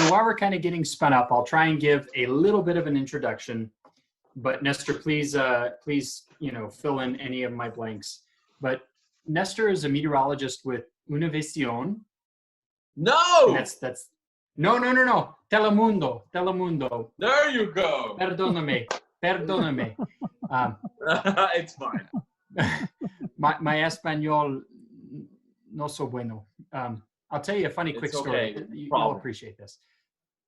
So while we're kind of getting spun up, I'll try and give a little bit of an introduction. But Nestor, please, fill in any of my blanks. But Nestor is a meteorologist with Univision. No! That's no. Telemundo. There you go. Perdóname. It's fine. My español no so bueno. I'll tell you a funny quick story. You'll appreciate this.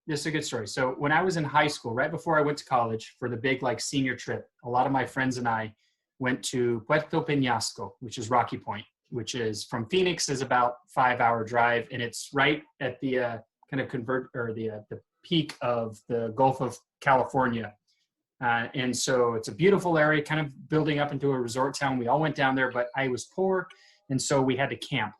This is a good story. So when I was in high school, right before I went to college for the big senior trip, a lot of my friends and I went to Puerto Peñasco, which is Rocky Point, which is from Phoenix, is about 5-hour drive, and it's right at the the peak of the Gulf of California. And so it's a beautiful area, kind of building up into a resort town. We all went down there, but I was poor, and so we had to camp.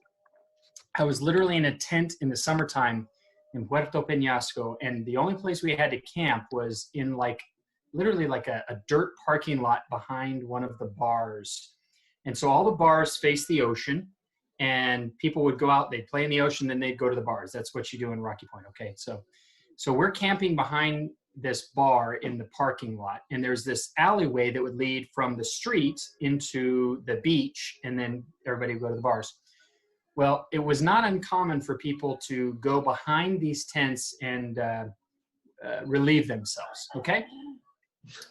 I was literally in a tent in the summertime in Puerto Peñasco, and the only place we had to camp was in literally a dirt parking lot behind one of the bars. And so all the bars face the ocean, and people would go out, they'd play in the ocean, then they'd go to the bars. That's what you do in Rocky Point. Okay. So we're camping behind this bar in the parking lot, and there's this alleyway that would lead from the street into the beach, and then everybody would go to the bars. Well, it was not uncommon for people to go behind these tents and relieve themselves, okay?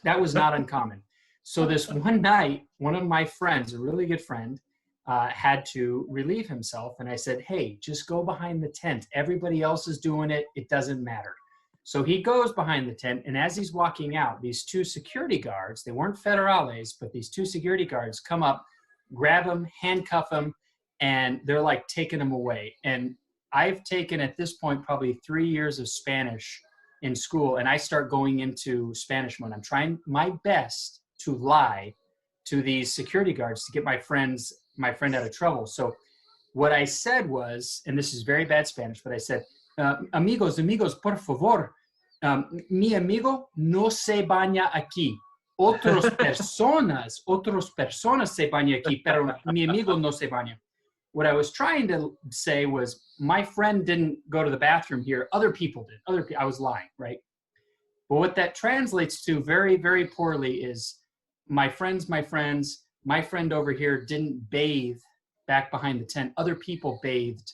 That was not uncommon. So this one night, one of my friends, a really good friend, had to relieve himself, and I said, hey, just go behind the tent. Everybody else is doing it. It doesn't matter. So he goes behind the tent, and as he's walking out, these two security guards, they weren't federales, but these two security guards come up, grab him, handcuff him, and they're taking him away. And I've taken at this point probably 3 years of Spanish in school, and I start going into Spanish mode. I'm trying my best to lie to these security guards to get my friend out of trouble. So what I said was, and this is very bad Spanish, but I said, amigos, por favor, mi amigo no se baña aquí. Otras personas se bañan aquí, pero mi amigo no se baña. What I was trying to say was, my friend didn't go to the bathroom here. Other people did. I was lying, right? But what that translates to very, very poorly is, my friend over here didn't bathe back behind the tent. Other people bathed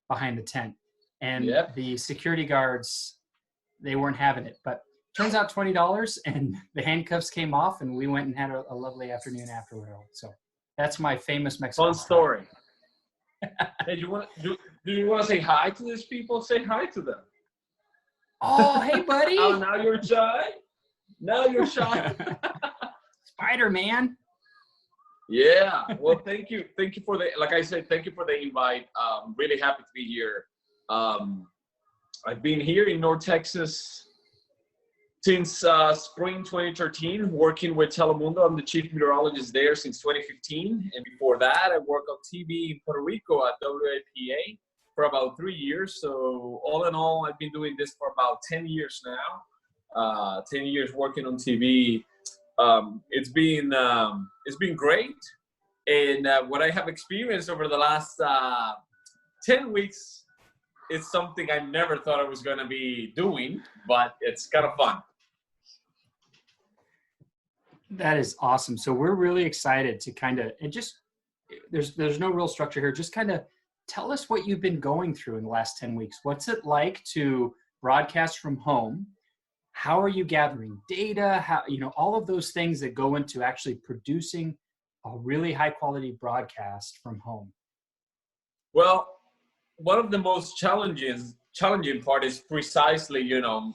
behind the tent. And the security guards, they weren't having it. But turns out $20, and the handcuffs came off, and we went and had a lovely afternoon afterward. So that's my famous Mexican fun story. Hey, do you want to say hi to these people? Say hi to them. Oh, hey, buddy. Oh, now you're shy? Spider-Man. Yeah. Well, thank you. Thank you for thank you for the invite. I'm really happy to be here. I've been here in North Texas since spring 2013, working with Telemundo. I'm the chief meteorologist there since 2015. And before that, I worked on TV in Puerto Rico at WAPA for about 3 years. So all in all, I've been doing this for about 10 years now. 10 years working on TV. It's been great. And what I have experienced over the last 10 weeks, it's something I never thought I was going to be doing, but it's kind of fun. That is awesome. So we're really excited to there's no real structure here. Just kind of tell us what you've been going through in the last 10 weeks. What's it like to broadcast from home? How are you gathering data? How, all of those things that go into actually producing a really high quality broadcast from home. Well, one of the most challenging part is precisely, I'm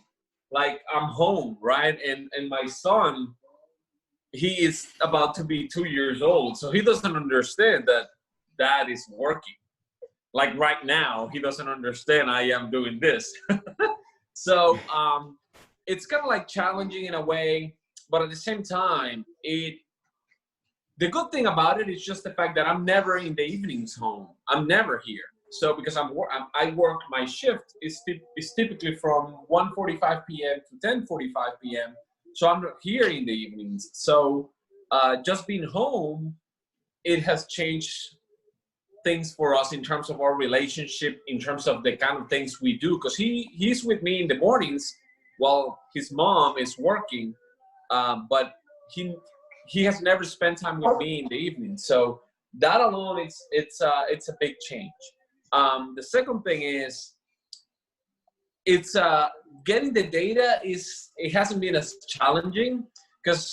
home, right? And my son, he is about to be 2 years old. So he doesn't understand that dad is working. Like right now, he doesn't understand I am doing this. So it's kind of challenging in a way, but at the same time, the good thing about it is just the fact that I'm never in the evenings home. I'm never here. So because I work, my shift is typically from 1:45 p.m. to 10:45 p.m. So I'm not here in the evenings. So just being home, it has changed things for us in terms of our relationship, in terms of the kind of things we do, because he's with me in the mornings while his mom is working, but he has never spent time with me in the evening. So that alone, it's a big change. The second thing is, it's getting the data it hasn't been as challenging, because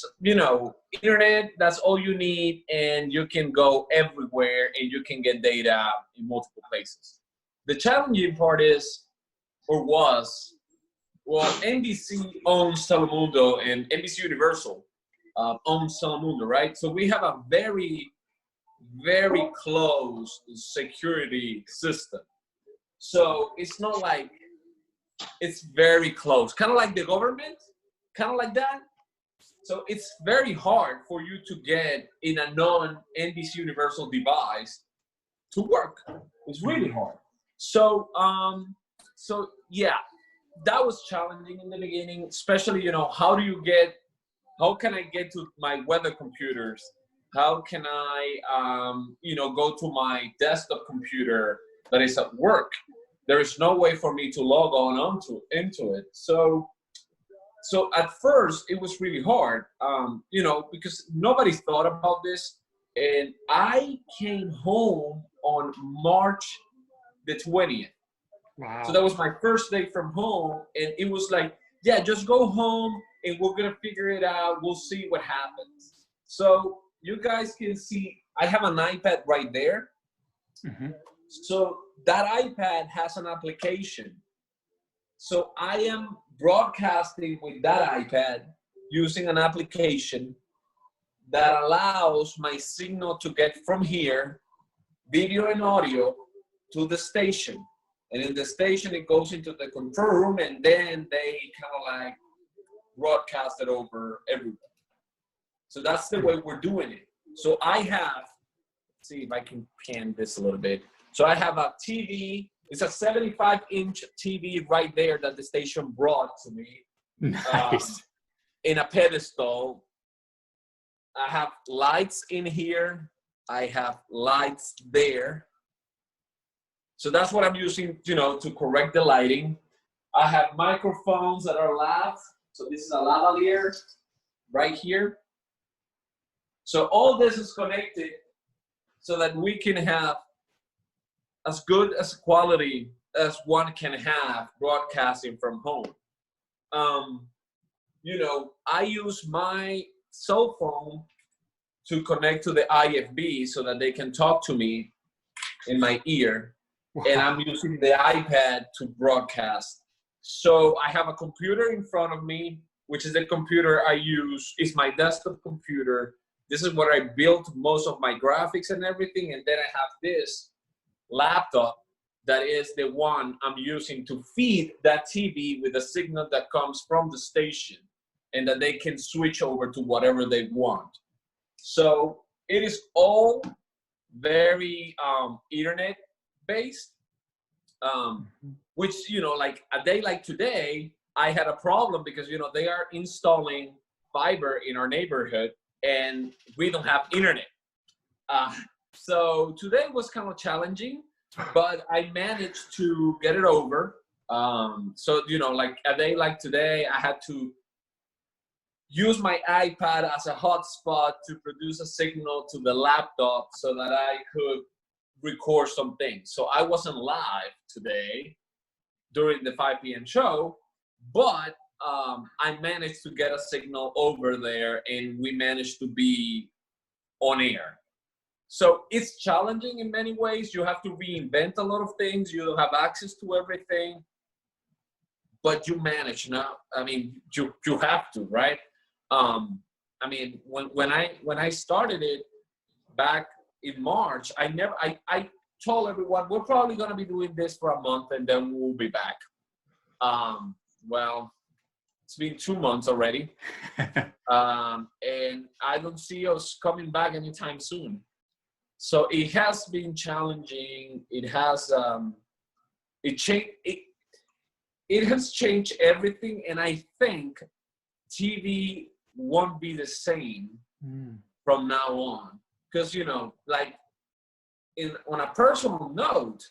internet, that's all you need, and you can go everywhere and you can get data in multiple places. The challenging part was NBC owns Telemundo and NBC Universal owns Telemundo, right? So we have a very, very close security system. So it's not like, it's very close, kind of like the government, kind of like that. So it's very hard for you to get in a non-NBC Universal device to work. It's really hard. So yeah, that was challenging in the beginning, especially, how can I get to my weather computers? How can I, go to my desktop computer that is at work? There is no way for me to log on into it. So at first it was really hard, because nobody thought about this. And I came home on March the 20th. Wow. So that was my first day from home. And it was like, yeah, just go home and we're going to figure it out. We'll see what happens. So you guys can see, I have an iPad right there. Mm-hmm. So that iPad has an application. So I am broadcasting with that iPad using an application that allows my signal to get from here, video and audio, to the station. And in the station, it goes into the control room, and then they kind of like broadcast it over everywhere. So that's the way we're doing it. So I have, let's see if I can pan this a little bit. So I have a TV. It's a 75-inch TV right there that the station brought to me. Nice. In a pedestal. I have lights in here. I have lights there. So that's what I'm using, to correct the lighting. I have microphones that are lav. So this is a lavalier right here. So all this is connected so that we can have as good as quality as one can have broadcasting from home. I use my cell phone to connect to the IFB so that they can talk to me in my ear. Wow. And I'm using the iPad to broadcast. So I have a computer in front of me, which is the computer I use. It's my desktop computer. This is where I built most of my graphics and everything. And then I have this laptop that is the one I'm using to feed that TV with a signal that comes from the station, and that they can switch over to whatever they want. So it is all very internet based, which, like a day like today, I had a problem because, they are installing fiber in our neighborhood and we don't have internet. So today was kind of challenging, but I managed to get it over. So, like a day like today, I had to use my iPad as a hotspot to produce a signal to the laptop so that I could record some things. So I wasn't live today during the 5 p.m. show, but I managed to get a signal over there and we managed to be on air. So it's challenging in many ways. You have to reinvent a lot of things. You don't have access to everything, but you manage now. I mean, you have to, right? I mean, when I started it back in March, I told everyone we're probably going to be doing this for a month and then we'll be back. Well, it's been 2 months already, and I don't see us coming back anytime soon. So it has been challenging. It has it has changed everything, and I think TV won't be the same from now on, because like on a personal note,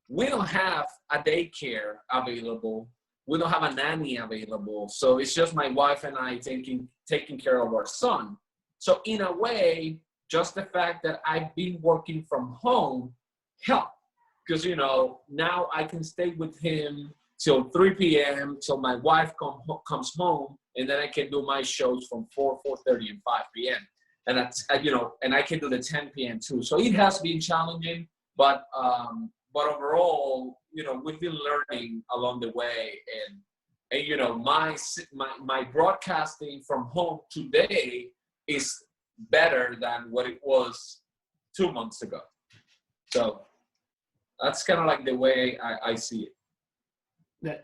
we don't have a daycare available. We don't have a nanny available. So it's just my wife and I taking care of our son. So in a way, just the fact that I've been working from home helped. Because, you know, now I can stay with him till 3 p.m. till my wife comes home, and then I can do my shows from 4:30, and 5 p.m. And that's, you know, and I can do the 10 p.m. too. So it has been challenging, but overall, you know, we've been learning along the way, and you know, my broadcasting from home today is better than what it was 2 months ago. So that's kind of like the way I see it.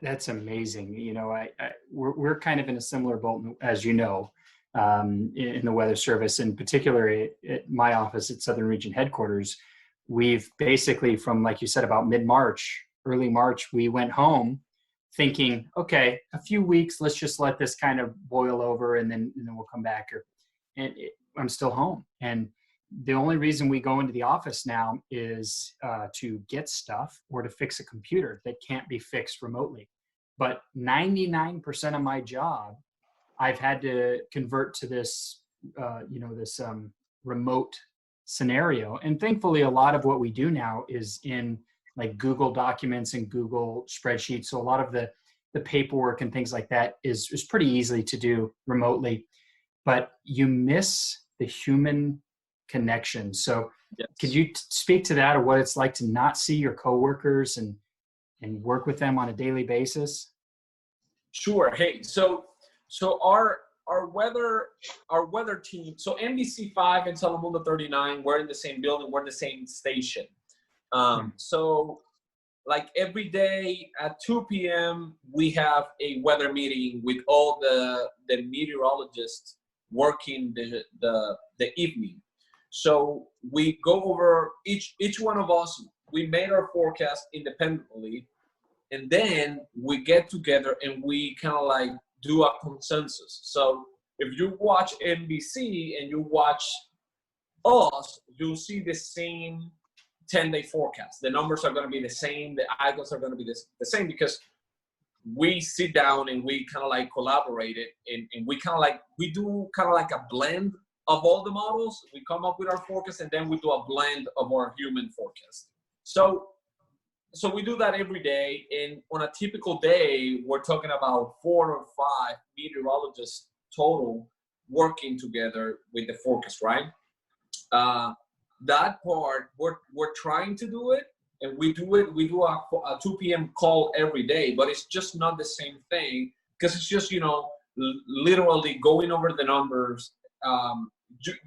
That's amazing. You know, we're kind of in a similar boat, as you know, in the Weather Service, in particular at my office at Southern Region Headquarters. We've basically, from, like you said, about mid-March, early March, we went home thinking, okay, a few weeks, let's just let this kind of boil over, and then we'll come back. I'm still home. And the only reason we go into the office now is to get stuff or to fix a computer that can't be fixed remotely. But 99% of my job, I've had to convert to this, this remote scenario. And thankfully, a lot of what we do now is in like Google Documents and Google Spreadsheets. So a lot of the paperwork and things like that is pretty easily to do remotely. But you miss the human connection. So yes. Could you speak to that, or what it's like to not see your coworkers and work with them on a daily basis? Sure. Hey, so our weather team, so NBC5 and Telemundo 39, we're in the same building, we're in the same station. So like every day at 2 p.m. we have a weather meeting with all the meteorologists working the evening. So we go over each one of us, we made our forecast independently, and then we get together and we kind of like do a consensus. So if you watch NBC and you watch us, you'll see the same 10-day forecast. The numbers are going to be the same. The icons are going to be the same, because we sit down and we kind of like collaborate it, and we kind of like, we do kind of like a blend of all the models. We come up with our forecast, and then we do a blend of our human forecast. So we do that every day. And on a typical day, we're talking about 4 or 5 meteorologists total working together with the forecast, right? That part, we're trying to do it, and we do a 2 p.m. call every day, but it's just not the same thing, because it's just, you know, literally going over the numbers.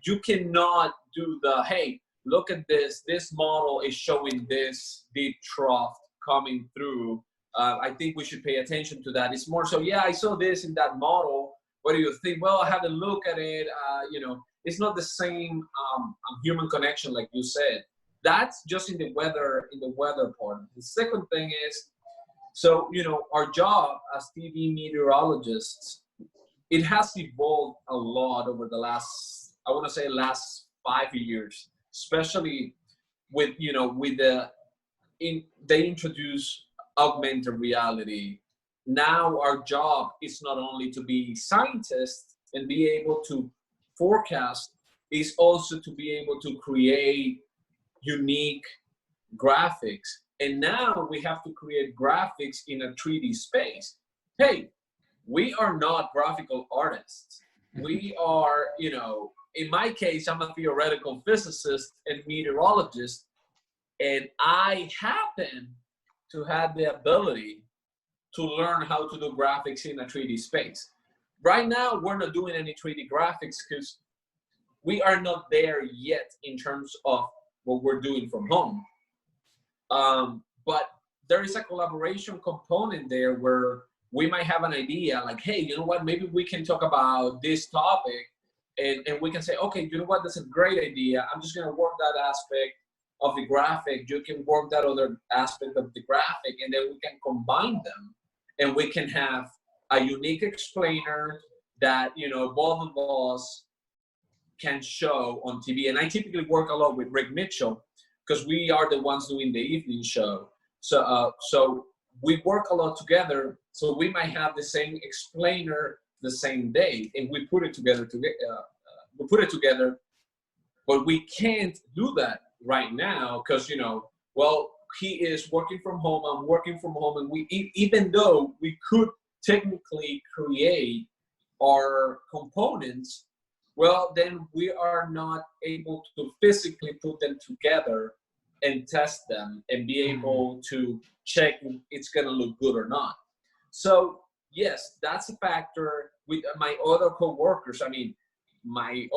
You cannot do the, hey, look at this model is showing this deep trough coming through. I think we should pay attention to that. It's more so, yeah, I saw this in that model. What do you think? Well, I had to look at it. You know, it's not the same human connection, like you said. That's just in the weather part. The second thing is, so, you know, our job as TV meteorologists, it has evolved a lot over the last 5 years, especially with, you know, they introduce augmented reality. Now our job is not only to be scientists and be able to forecast, is also to be able to create unique graphics. And now we have to create graphics in a 3D space. Hey, we are not graphical artists. We are, you know, in my case, I'm a theoretical physicist and meteorologist, and I happen to have the ability to learn how to do graphics in a 3D space. Right now, we're not doing any 3D graphics because we are not there yet in terms of what we're doing from home. But there is a collaboration component there where we might have an idea like, hey, you know what, maybe we can talk about this topic, and we can say, okay, you know what, that's a great idea. I'm just going to work that aspect of the graphic. You can work that other aspect of the graphic, and then we can combine them, and we can have a unique explainer that, you know, both of us can show on TV. And I typically work a lot with Rick Mitchell, because we are the ones doing the evening show. So we work a lot together. So we might have the same explainer the same day, and we put it together. But we can't do that right now because, well, he is working from home, I'm working from home, and even though we could technically create our components, well, then we are not able to physically put them together and test them and be able to check if it's going to look good or not. So yes, that's a factor. With my other coworkers, I mean, my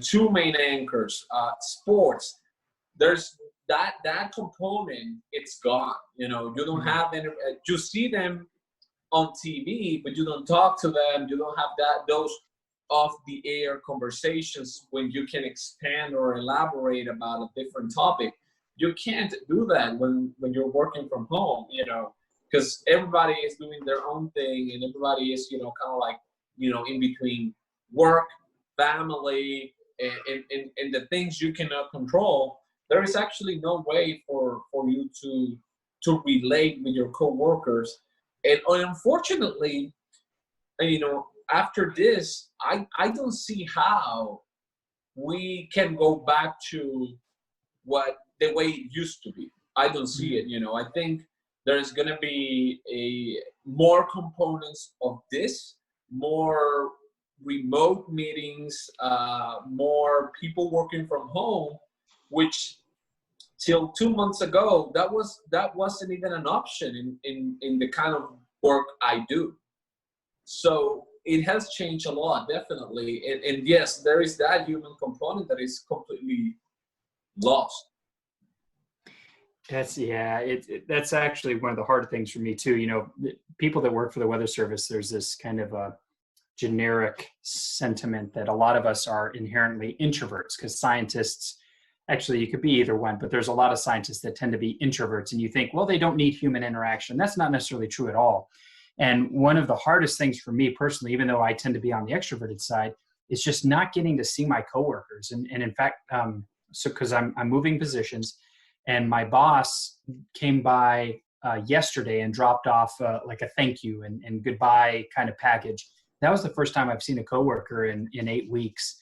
two main anchors, sports, there's that component, it's gone. You don't have any, you see them on TV, but you don't talk to them. You don't have those off the air conversations when you can expand or elaborate about a different topic. You can't do that when you're working from home, because everybody is doing their own thing, and everybody is, kind of like, in between work, family, and the things you cannot control. There is actually no way for you to relate with your coworkers. And unfortunately, after this, I don't see how we can go back to the way it used to be. I don't see it. I think there's going to be more components of this, more remote meetings, more people working from home, which till 2 months ago, that wasn't even an option in the kind of work I do. So it has changed a lot, definitely. And yes, there is that human component that is completely lost. That's actually one of the hard things for me too. People that work for the Weather Service, there's this kind of a generic sentiment that a lot of us are inherently introverts, because scientists, actually you could be either one, but there's a lot of scientists that tend to be introverts, and you think, well, they don't need human interaction. That's not necessarily true at all. And one of the hardest things for me personally, even though I tend to be on the extroverted side, is just not getting to see my coworkers. And in fact, because I'm moving positions, and my boss came by yesterday and dropped off like a thank you and goodbye kind of package. That was the first time I've seen a coworker in 8 weeks.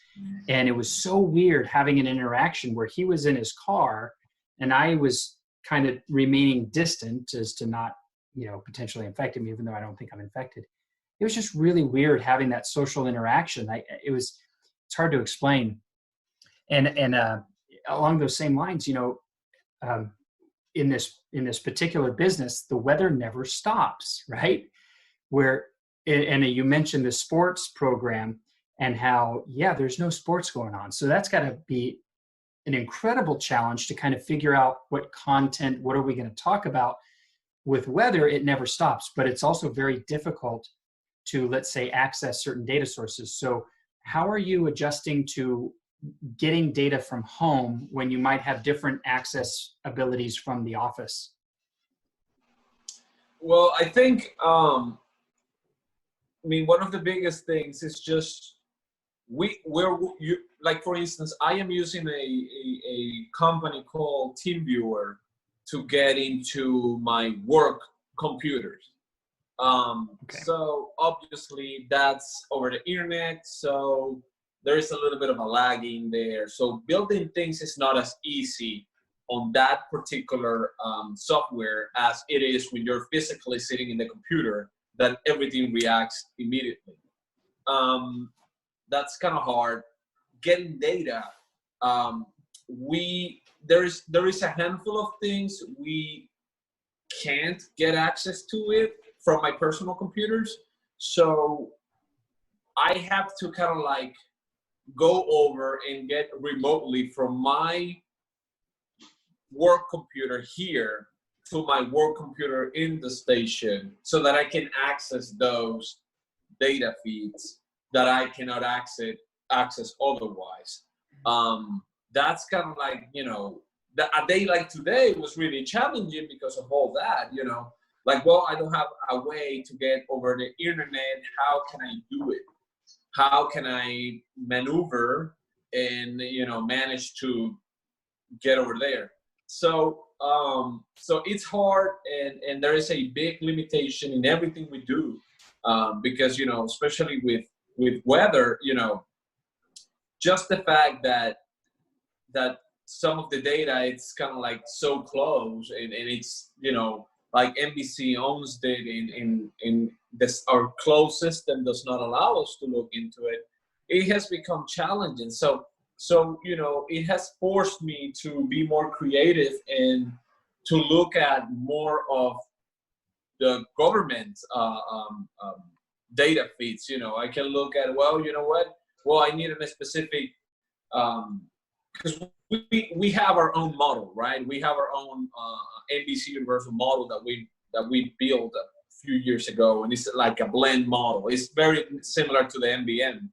And it was so weird having an interaction where he was in his car and I was kind of remaining distant as to not, potentially infect him, even though I don't think I'm infected. It was just really weird having that social interaction. It's hard to explain. And along those same lines, in this particular business, the weather never stops, right? And you mentioned the sports program and how, there's no sports going on. So that's got to be an incredible challenge to kind of figure out what are we going to talk about. With weather, it never stops, but it's also very difficult to, let's say, access certain data sources. So how are you adjusting to getting data from home when you might have different access abilities from the office? Well, I think, one of the biggest things is just like, for instance, I am using a company called TeamViewer to get into my work computers. So obviously that's over the internet. So there is a little bit of a lagging there. So building things is not as easy on that particular software as it is when you're physically sitting in the computer, that everything reacts immediately. That's kind of hard. Getting data, there is a handful of things we can't get access to it from my personal computers. So I have to kind of like go over and get remotely from my work computer here to my work computer in the station so that I can access those data feeds that I cannot access otherwise. That's kind of like, a day like today was really challenging because of all that, like, well, I don't have a way to get over the internet. How can I do it? How can I maneuver and, manage to get over there. So so it's hard, and there is a big limitation in everything we do, because, you know, especially with weather, you know, just the fact that some of the data, it's kind of like so close, and it's, you know, like NBC owns it in this, our closed system does not allow us to look into it. It has become challenging. So, you know, it has forced me to be more creative and to look at more of the government data feeds. You know, I can look at, well, you know what? Well, I need a specific, because we have our own model, right? We have our own NBC Universal model that we built a few years ago, and it's like a blend model. It's very similar to the NBN.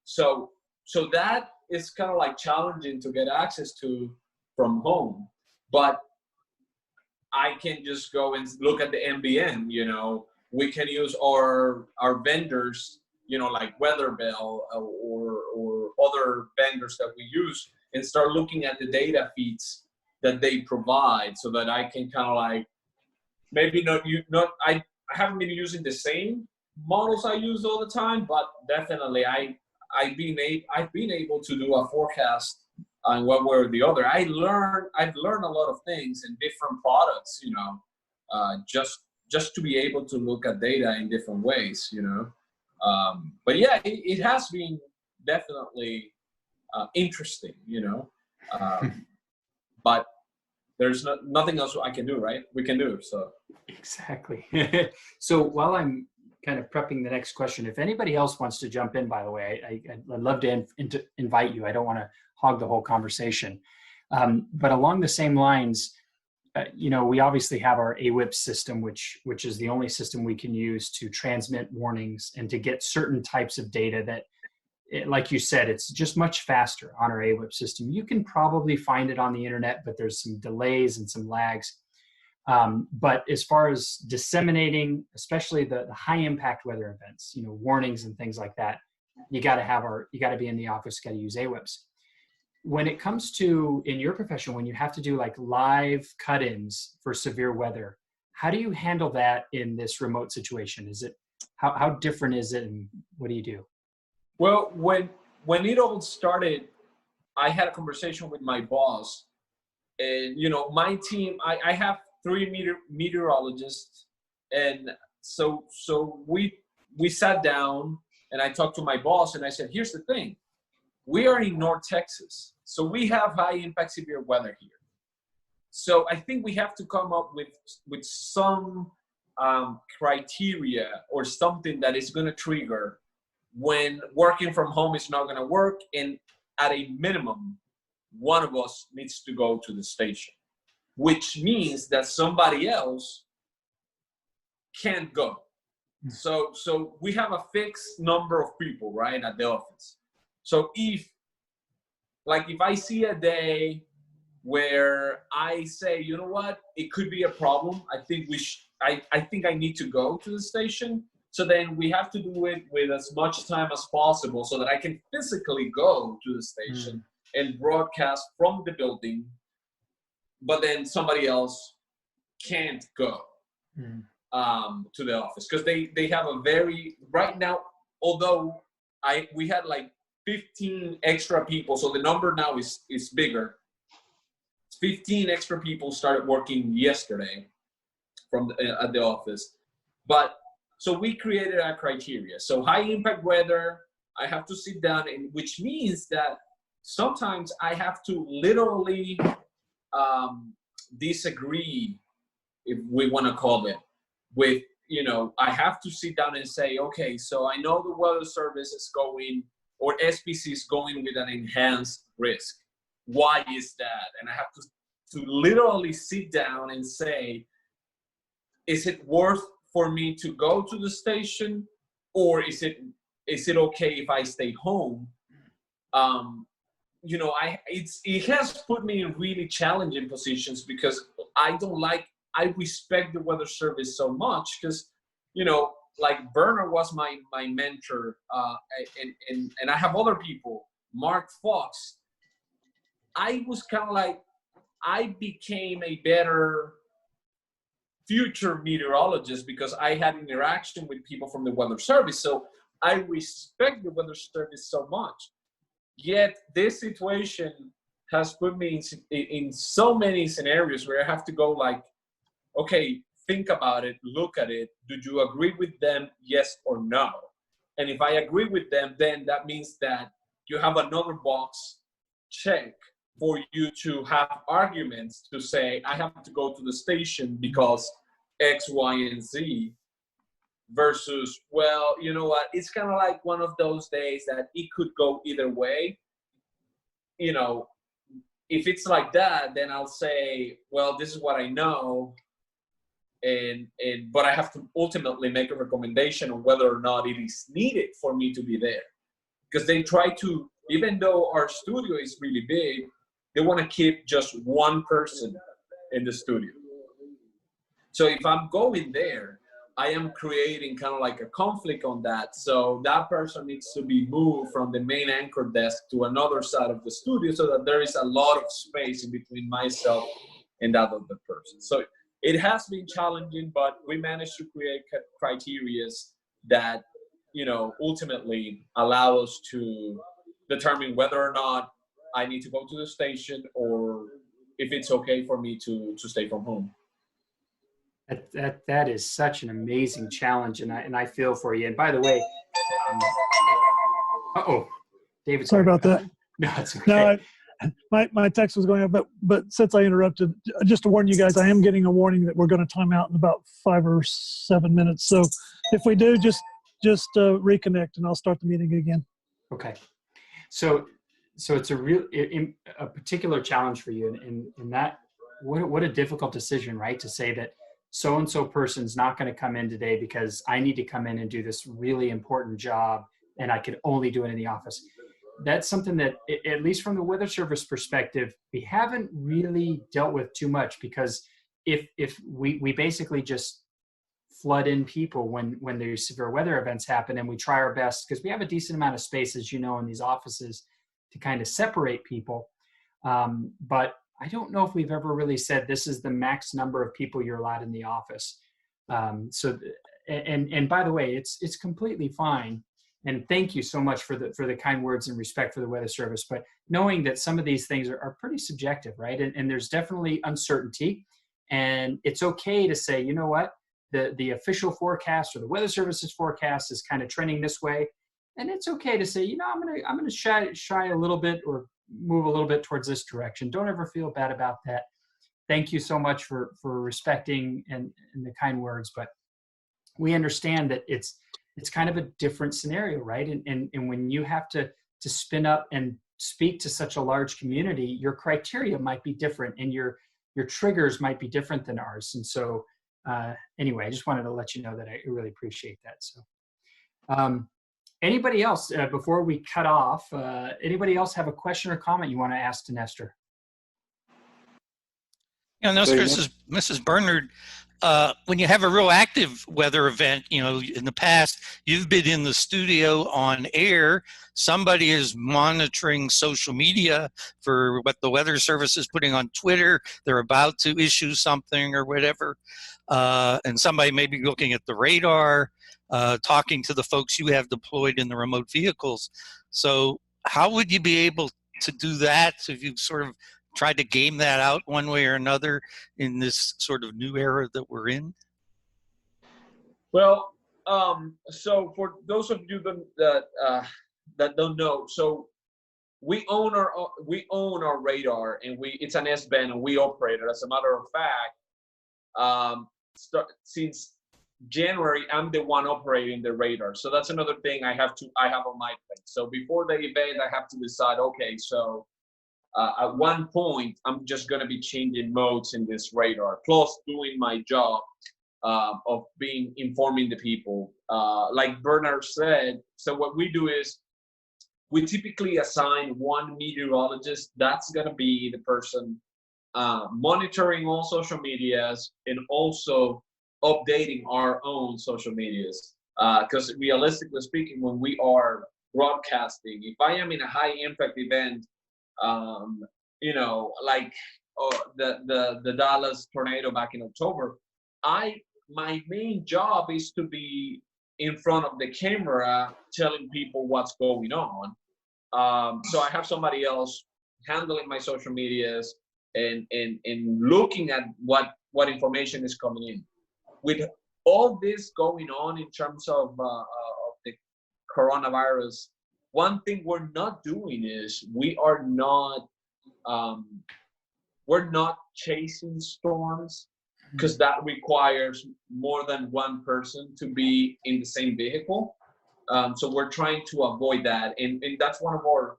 So that is kind of like challenging to get access to from home, but I can just go and look at the NBN. You know, we can use our vendors, you know, like Weatherbell or other vendors that we use, and start looking at the data feeds that they provide, so that I can kind of like, maybe I haven't been using the same models I use all the time, but definitely I've been able to do a forecast on one way or the other. I've learned a lot of things in different products, you know, just to be able to look at data in different ways, you know. But yeah, it has been definitely interesting, you know. But there's nothing else I can do, right? We can do so. Exactly. So while I'm kind of prepping the next question, if anybody else wants to jump in, by the way, I'd love to invite you. I don't want to hog the whole conversation. But along the same lines, you know, we obviously have our AWIPS system, which is the only system we can use to transmit warnings and to get certain types of data that, like you said, it's just much faster on our AWIPS system. You can probably find it on the internet, but there's some delays and some lags. But as far as disseminating, especially the high impact weather events, you know, warnings and things like that, you got to be in the office, got to use AWIPS. When it comes to, in your profession, when you have to do like live cut-ins for severe weather, how do you handle that in this remote situation? Is it, how different is it, and what do you do? Well, when it all started, I had a conversation with my boss, and, you know, my team, I have 3 meteorologists, and so we sat down, and I talked to my boss, and I said, here's the thing. We are in North Texas, so we have high impact severe weather here. So I think we have to come up with some criteria or something that is going to trigger when working from home is not going to work, and at a minimum, one of us needs to go to the station, which means that somebody else can't go. So we have a fixed number of people, right, at the office. So if I see a day where I say, you know what, it could be a problem, I think I think I need to go to the station. So then we have to do it with as much time as possible, so that I can physically go to the station and broadcast from the building, but then somebody else can't go to the office, because they have a very, right now, although we had like 15 extra people, so the number now is bigger. 15 extra people started working yesterday at the office. But so we created a criteria. So high impact weather, I have to sit down, and which means that sometimes I have to literally disagree, if we want to call it, with, you know, I have to sit down and say, okay, so I know the Weather Service is going, or SPC is going with an enhanced risk. Why is that? And I have to literally sit down and say, is it worth for me to go to the station, or is it okay if I stay home? You know, it has put me in really challenging positions, because I respect the Weather Service so much, because, you know, like Werner was my mentor, and I have other people, Mark Fox. I was kind of like, I became a better future meteorologist because I had interaction with people from the Weather Service. So I respect the Weather Service so much. Yet this situation has put me in so many scenarios where I have to go like, okay, think about it, look at it. Do you agree with them? Yes or no? And if I agree with them, then that means that you have another box check for you to have arguments to say, I have to go to the station because X, Y, and Z, versus, well, you know what, it's kind of like one of those days that it could go either way. You know, if it's like that, then I'll say, well, this is what I know. But I have to ultimately make a recommendation on whether or not it is needed for me to be there. Because they try to, even though our studio is really big, they want to keep just one person in the studio. So if I'm going there, I am creating kind of like a conflict on that. So that person needs to be moved from the main anchor desk to another side of the studio so that there is a lot of space in between myself and that other person. So it has been challenging, but we managed to create criteria that, you know, ultimately allow us to determine whether or not I need to go to the station or if it's okay for me to stay from home. That is such an amazing challenge, and I feel for you. And by the way, David. Sorry about that. No, it's okay. No, my text was going up, but since I interrupted, just to warn you guys, I am getting a warning that we're going to time out in about 5 or 7 minutes. So if we do, just reconnect, and I'll start the meeting again. Okay. So it's a particular challenge for you, and that what a difficult decision, right? To say that so-and-so person's not going to come in today because I need to come in and do this really important job and I can only do it in the office. That's something that, at least from the Weather Service perspective, we haven't really dealt with too much, because if we basically just flood in people when there's severe weather events happen, and we try our best, because we have a decent amount of space, as you know, in these offices to kind of separate people. But I don't know if we've ever really said this is the max number of people you're allowed in the office. And by the way, it's completely fine. And thank you so much for the kind words and respect for the Weather Service. But knowing that some of these things are pretty subjective, right? And there's definitely uncertainty. And it's okay to say, you know what, the official forecast or the Weather Service's forecast is kind of trending this way. And it's okay to say, you know, I'm gonna shy a little bit or move a little bit towards this direction. Don't ever feel bad about that. Thank you so much for respecting and the kind words. But we understand that it's kind of a different scenario, right? And when you have to spin up and speak to such a large community, your criteria might be different, and your triggers might be different than ours. And so anyway, I just wanted to let you know that I really appreciate that. So anybody else, before we cut off, anybody else have a question or comment you want to ask to Nestor? Yeah, Nestor, this is Mrs. Bernard. When you have a real active weather event, you know, in the past, you've been in the studio on air. Somebody is monitoring social media for what the Weather Service is putting on Twitter. They're about to issue something or whatever. And somebody may be looking at the radar, talking to the folks you have deployed in the remote vehicles. So how would you be able to do that if you sort of tried to game that out one way or another in this sort of new era that we're in? Well, so for those of you that don't know, so we own our radar, and it's an S-band, and we operate it. As a matter of fact, since January, I'm the one operating the radar. So that's another thing I have on my plate. So before the event, I have to decide, okay, so at one point, I'm just going to be changing modes in this radar, plus doing my job of informing the people. Like Bernard said, so what we do is we typically assign one meteorologist. That's going to be the person monitoring all social medias and also updating our own social medias. Because realistically speaking, when we are broadcasting, if I am in a high impact event, you know, like the Dallas tornado back in October. My main job is to be in front of the camera telling people what's going on. So I have somebody else handling my social medias and looking at what information is coming in. With all this going on in terms of the coronavirus, one thing we're not doing is we're not chasing storms, because that requires more than one person to be in the same vehicle. So we're trying to avoid that. And that's one of our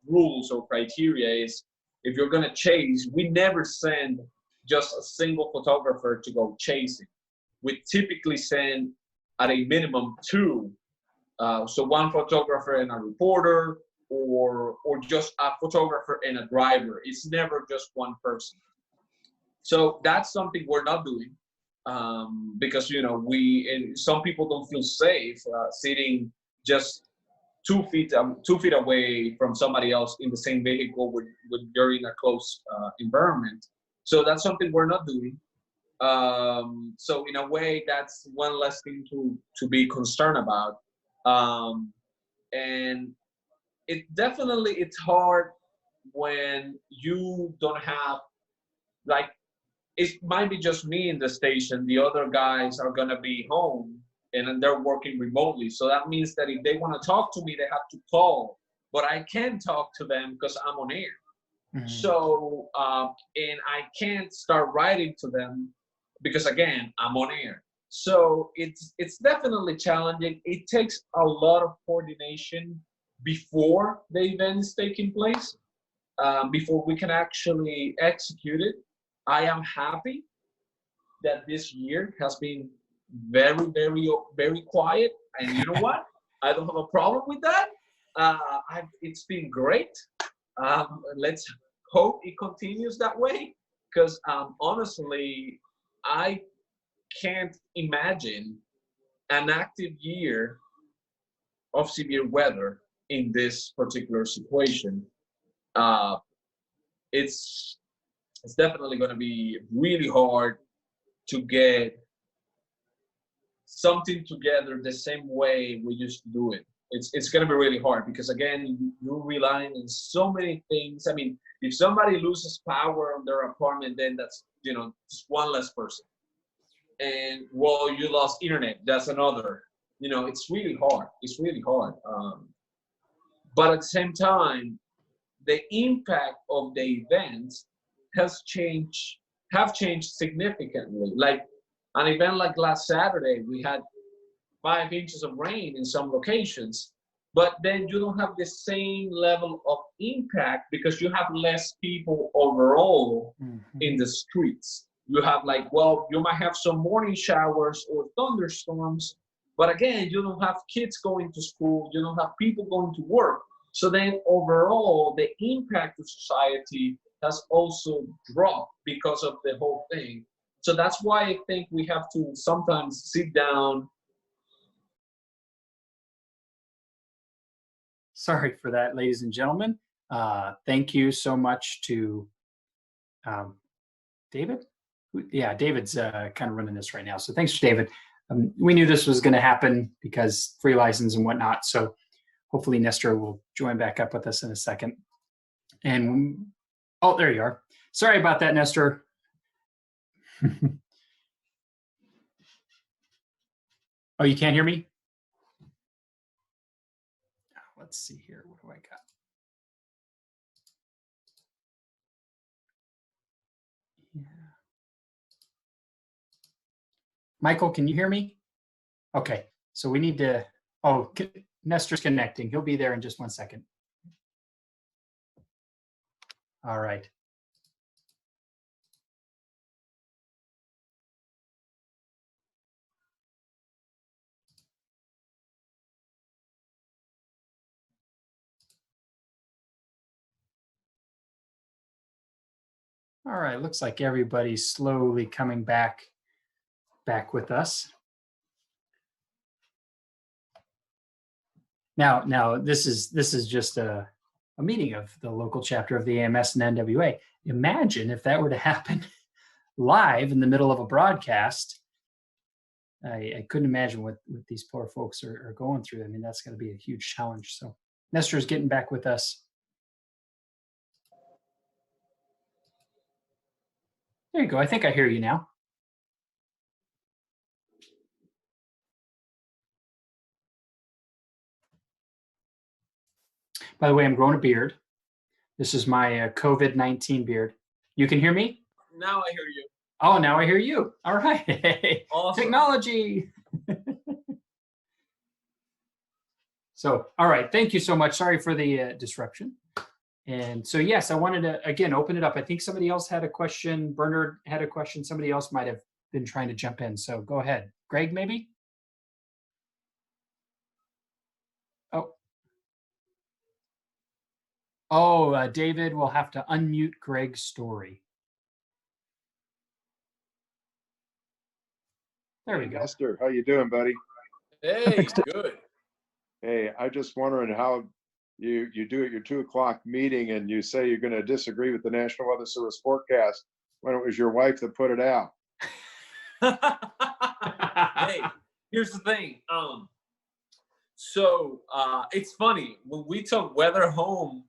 rules or criteria is, if you're going to chase, we never send just a single photographer to go chasing. We typically send at a minimum two. So one photographer and a reporter, or just a photographer and a driver. It's never just one person. So that's something we're not doing, because, you know, some people don't feel safe sitting just 2 feet away from somebody else in the same vehicle with you're in a close environment. So that's something we're not doing. So in a way, that's one less thing to be concerned about. And it's hard when you don't have, like, it might be just me in the station. The other guys are going to be home and they're working remotely. So that means that if they want to talk to me, they have to call. But I can talk to them because I'm on air. Mm-hmm. So, and I can't start writing to them because, again, I'm on air. So it's definitely challenging. It takes a lot of coordination before the event is taking place, before we can actually execute it. I am happy that this year has been very, very, very quiet. And you know what? I don't have a problem with that. It's been great. Let's hope it continues that way, because honestly, I can't imagine an active year of severe weather in this particular situation. It's definitely going to be really hard to get something together the same way we used to do it. It's going to be really hard because, again, you're relying on so many things. I mean, if somebody loses power on their apartment, then that's, you know, just one less person. And, well, you lost internet, that's another. You know, it's really hard. It's really hard. But at the same time, the impact of the events have changed significantly. Like an event like last Saturday, we had 5 inches of rain in some locations, but then you don't have the same level of impact because you have less people overall in the streets. You have, like, well, you might have some morning showers or thunderstorms, but again, you don't have kids going to school, you don't have people going to work. So then overall, the impact of society has also dropped because of the whole thing. So that's why I think we have to sometimes sit down. Sorry for that, ladies and gentlemen. Thank you so much to David. Yeah, David's kind of running this right now. So thanks, David. We knew this was going to happen because free license and whatnot. So hopefully Nestor will join back up with us in a second. And, oh, there you are. Sorry about that, Nestor. Oh, you can't hear me? Let's see here. What do I got? Yeah. Michael, can you hear me? Okay, so we need to, oh, Nestor's connecting. He'll be there in just 1 second. All right. All right, looks like everybody's slowly coming back with us. Now this is just a a meeting of the local chapter of the AMS and NWA. Imagine if that were to happen live in the middle of a broadcast. I couldn't imagine what these poor folks are going through. I mean, that's going to be a huge challenge. So Nestor's getting back with us. There you go. I think I hear you now. By the way, I'm growing a beard. This is my COVID-19 beard. You can hear me? Now I hear you. Oh, now I hear you. All right. Awesome. Technology. So, all right. Thank you so much. Sorry for the disruption. And so, yes, I wanted to, again, open it up. I think somebody else had a question. Bernard had a question. Somebody else might have been trying to jump in. So go ahead. Greg, maybe? Oh, David will have to unmute Greg's story. There we go. Nestor, how you doing, buddy? Hey, good. Hey, I just wondering how you do at your 2 o'clock meeting and you say you're going to disagree with the National Weather Service forecast when it was your wife that put it out. Hey, here's the thing. So it's funny when we talk weather home.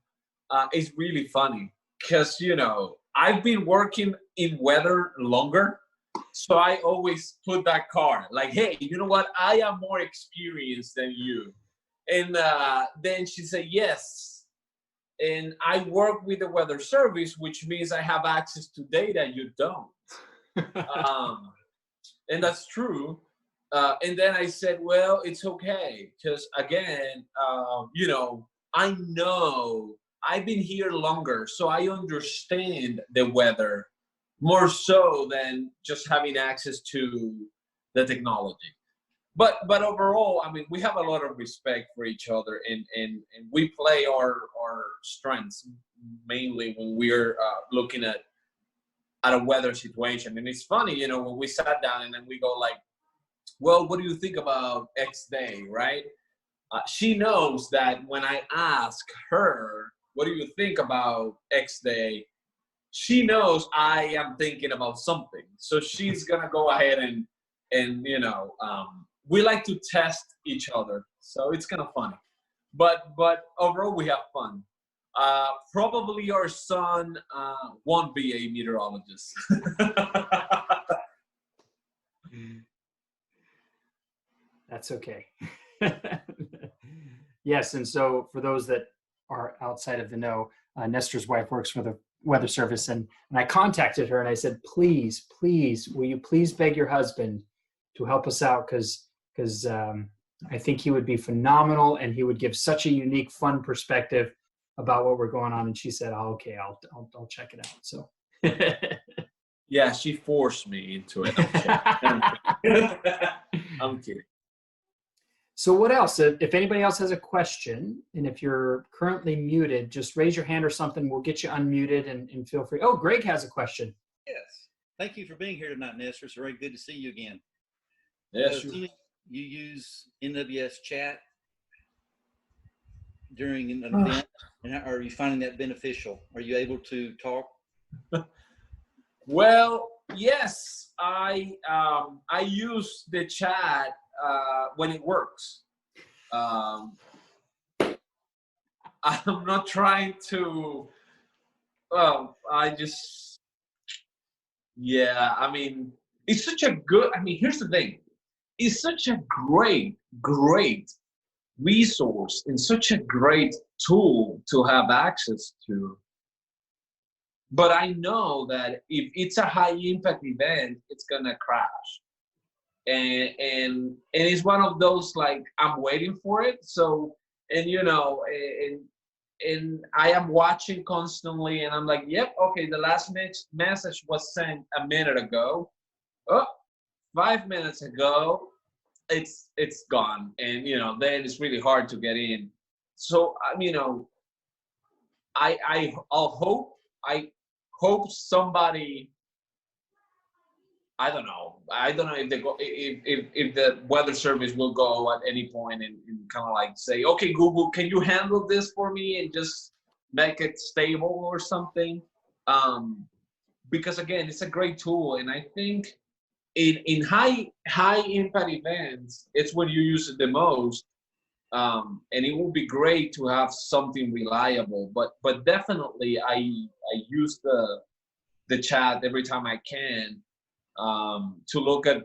It's really funny because, you know, I've been working in weather longer. So I always put that card like, hey, you know what? I am more experienced than you. And then she said, yes. And I work with the weather service, which means I have access to data you don't. And that's true. And then I said, well, it's okay. Because again, you know, I know I've been here longer, so I understand the weather more so than just having access to the technology. But overall, I mean, we have a lot of respect for each other, and we play our strengths mainly when we're looking at a weather situation. And it's funny, you know, when we sat down and then we go like, well, what do you think about X day, right? She knows that when I ask her, what do you think about X day? She knows I am thinking about something. So she's going to go ahead and you know, we like to test each other. So it's kind of funny. But overall, we have fun. Probably our son won't be a meteorologist. That's okay. Yes, and so for those that are outside of the know, Nestor's wife works for the Weather Service, and I contacted her and I said, please, will you please beg your husband to help us out, because I think he would be phenomenal and he would give such a unique, fun perspective about what we're going on. And she said, oh, okay, I'll check it out. So yeah, she forced me into it. I'm kidding. So what else? If anybody else has a question, and if you're currently muted, just raise your hand or something. We'll get you unmuted and feel free. Oh, Greg has a question. Yes. Thank you for being here tonight, Nestor. It's very good to see you again. Yes. You use NWS chat during an event, and are you finding that beneficial? Are you able to talk? Well, yes. I use the chat when it works. I'm not trying to. Well, yeah. I mean, it's such a good. I mean, here's the thing. It's such a great resource and such a great tool to have access to. But I know that if it's a high impact event, it's gonna crash. And it's one of those, like, I'm waiting for it. So, and you know, and I am watching constantly, and I'm like, yep, okay, the last message was sent a minute ago. Oh, 5 minutes ago, it's gone. And you know, then it's really hard to get in. So you know, I hope somebody, I don't know if they go, if the weather service will go at any point and kind of like say, okay, Google, can you handle this for me, and just make it stable or something. Because again, it's a great tool, and I think in high impact events, it's when you use it the most. And it would be great to have something reliable, but definitely I use the chat every time I can, to look at,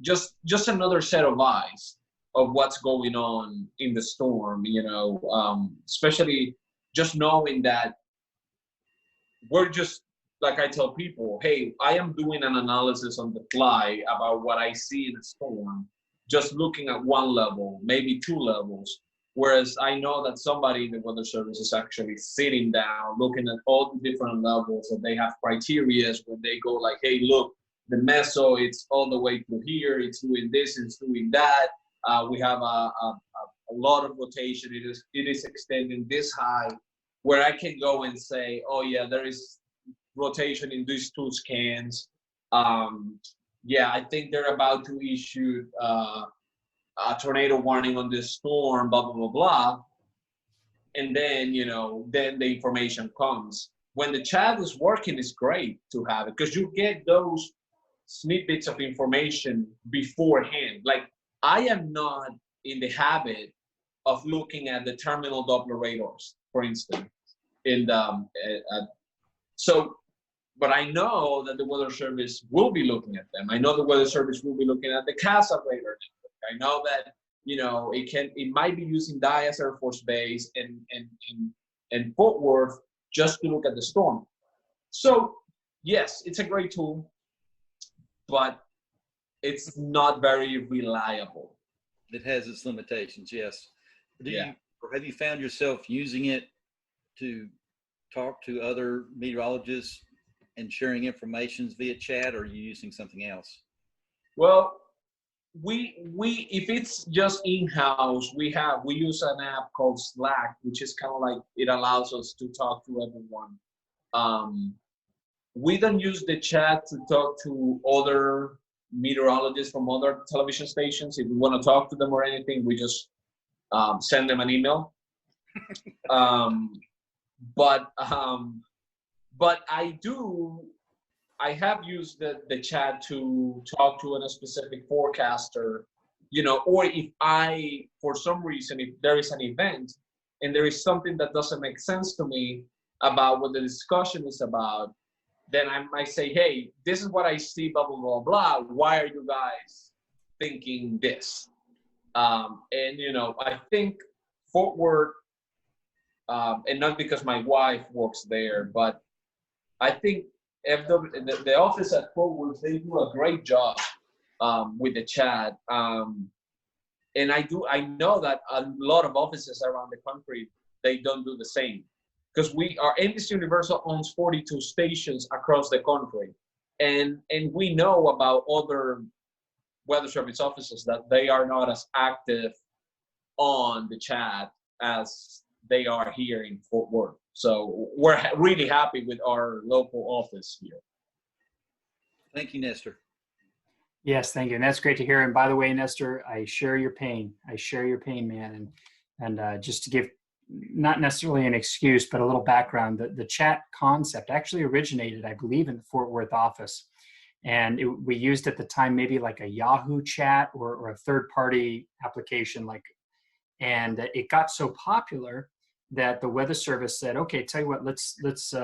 just another set of eyes of what's going on in the storm, especially just knowing that we're just, like I tell people, hey, I am doing an analysis on the fly about what I see in a storm, just looking at one level, maybe two levels. Whereas I know that somebody in the weather service is actually sitting down, looking at all the different levels, and they have criteria when they go like, hey, look, the meso, it's all the way through here, it's doing this, it's doing that. We have a lot of rotation, it is extending this high, where I can go and say, oh yeah, there is rotation in these two scans. Yeah, I think they're about to issue a tornado warning on this storm, blah, blah, blah, blah. And then, then the information comes. When the chat is working, it's great to have it because you get those snippets of information beforehand. Like, I am not in the habit of looking at the terminal Doppler radars, for instance. But I know that the Weather Service will be looking at them. I know the Weather Service will be looking at the CASA radar network. I know that, it might be using Dyess Air Force Base and Fort Worth just to look at the storm. So yes, it's a great tool, but it's not very reliable. It has its limitations, yes. Have you found yourself using it to talk to other meteorologists and sharing information via chat, or are you using something else? Well, we if it's just in-house, we use an app called Slack, which is kind of like, it allows us to talk to everyone. We don't use the chat to talk to other meteorologists from other television stations. If we want to talk to them or anything, we just send them an email. But I have used the chat to talk to a specific forecaster, or if for some reason, if there is an event and there is something that doesn't make sense to me about what the discussion is about, then I might say, hey, this is what I see, blah, blah, blah, blah. Why are you guys thinking this? And, I think Fort Worth, and not because my wife works there, but I think the office at Fort Worth, they do a great job with the chat. And I know that a lot of offices around the country, they don't do the same. Because our NBC Universal owns 42 stations across the country. And we know about other weather service offices that they are not as active on the chat as they are here in Fort Worth. So we're really happy with our local office here. Thank you, Nestor. Yes, thank you. And that's great to hear. And by the way, Nestor, I share your pain. I share your pain, man. And just to give not necessarily an excuse, but a little background, the chat concept actually originated, I believe, in the Fort Worth office. And we used at the time maybe like a Yahoo chat or a third-party application, and it got so popular that the Weather Service said, okay, tell you what, let's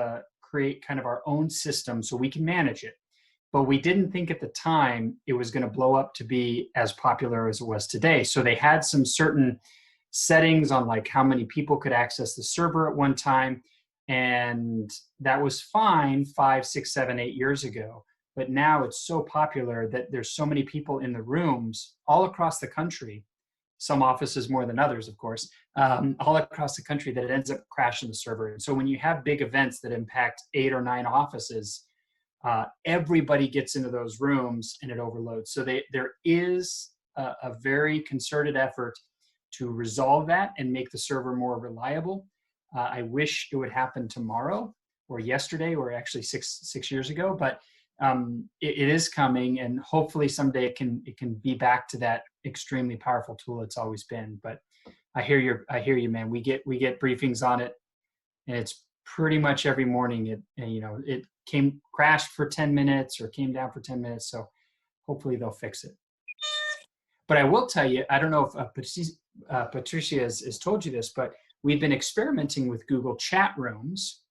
create kind of our own system so we can manage it. But we didn't think at the time it was going to blow up to be as popular as it was today. So they had some certain settings on like how many people could access the server at one time. And that was fine 5, 6, 7, 8 years ago. But now it's so popular that there's so many people in the rooms all across the country, some offices more than others, of course, all across the country, that it ends up crashing the server. And so when you have big events that impact 8 or 9 offices, everybody gets into those rooms and it overloads. So there is a very concerted effort to resolve that and make the server more reliable. I wish it would happen tomorrow or yesterday or actually six years ago, but it is coming, and hopefully someday it can be back to that extremely powerful tool it's always been. But I hear you, man. We get briefings on it and it's pretty much every morning it crashed for 10 minutes or came down for 10 minutes. So hopefully they'll fix it. But I will tell you, I don't know if Patricia has told you this, but we've been experimenting with Google chat rooms